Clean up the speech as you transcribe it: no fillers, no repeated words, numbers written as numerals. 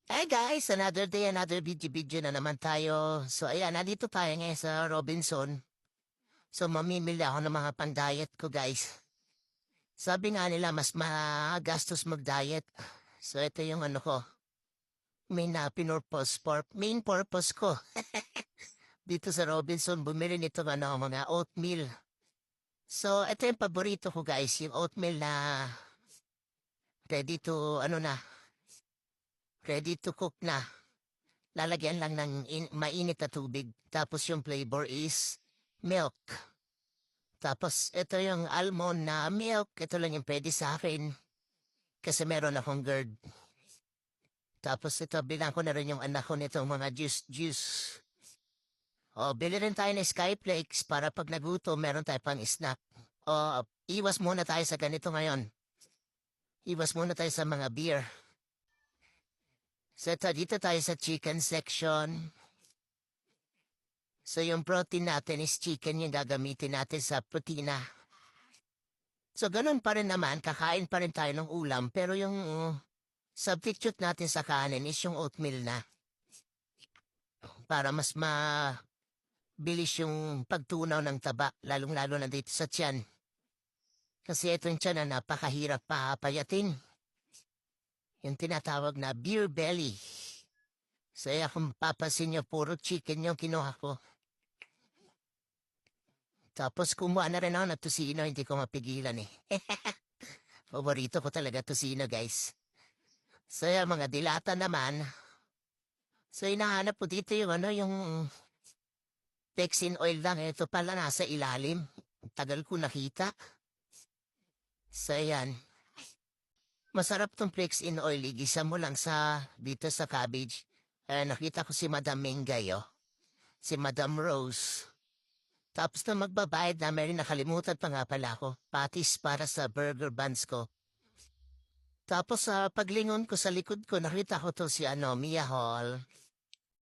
Hi guys! Another day, another video na naman tayo. So ayan, nandito tayo ngayon sa Robinson. So mamimili ako ng mga pang-diet ko guys. Sabi nga nila mas magastos mag-diet. So ito yung ano ko, main purpose ko. Dito sa Robinson, bumili nito mga oatmeal. So ito yung paborito ko guys, yung oatmeal na ready to, ready to cook na. Lalagyan lang ng mainit na tubig. Tapos yung flavor is milk. Tapos ito yung almond na milk. Ito lang yung pwede sa akin. Kasi meron akong GERD. Tapos ito, bilang ko na rin yung anak ko nitong mga juice. O, bili rin tayo ng Skyflakes para pag nagutom, meron tayo pang snack. O, iwas muna tayo sa ganito ngayon. Iwas muna tayo sa mga beer. So ito, dito tayo sa chicken section. So yung protein natin is chicken yung gagamitin natin sa protina. So ganun pa rin naman, kakain pa rin tayo ng ulam, pero yung substitute natin sa kanin is yung oatmeal na. Para mas mabilis yung pagtunaw ng taba, lalong-lalo na dito sa tiyan. Kasi ito yung tiyan na napakahirap papayatin. Yung tinatawag na beer belly. So kung papasin nyo, puro chicken yung kinuha ko. Tapos kumuha na rin ako ng tusino, hindi ko mapigilan eh. Paborito ko talaga tusino guys. So yung mga dilata naman. So hinahanap po dito yung yung Pexin oil lang. Ito pala nasa ilalim. Tagal ko nakita. So yan. Masarap tong Pexin oil. Igisa mo lang dito sa cabbage. Nakita ko si Madam Mingay oh. Si Madam Rose. Tapos na magbabayad na may nakalimutan pa nga pala ako. Patis para sa burger buns ko. Tapos sa paglingon ko sa likod ko, nakita ko to si Mia Hall.